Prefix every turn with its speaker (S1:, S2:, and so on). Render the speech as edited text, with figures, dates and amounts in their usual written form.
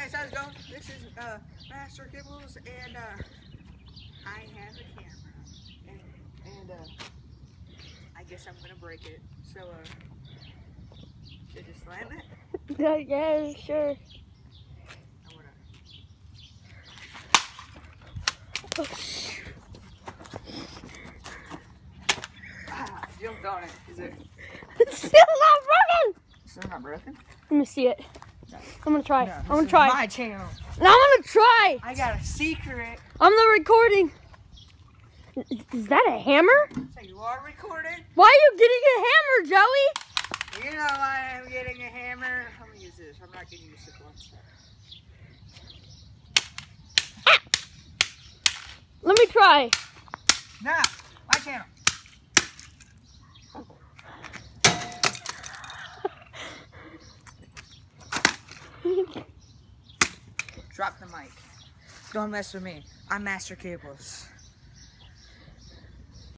S1: guys, how's it going? This is Master Kibbles, and I have a camera, and I guess I'm gonna break it. So should I just slam it?
S2: Yeah, sure.
S1: I'm gonna. Jumped on it. Is it?
S2: It's still not broken.
S1: Still not broken?
S2: Let me see it.
S1: No.
S2: I'm gonna try.
S1: No,
S2: I'm gonna
S1: this
S2: try.
S1: is my channel.
S2: No, I'm gonna try.
S1: I got a secret.
S2: I'm the recording. Is that a hammer?
S1: So you are recording?
S2: Why are you getting a hammer, Joey?
S1: You know why I'm getting a hammer. I'm gonna use this. I'm not gonna use this one.
S2: Ah! Let me try.
S1: Nah, my channel. Drop the mic. Don't mess with me. I'm Master Cables.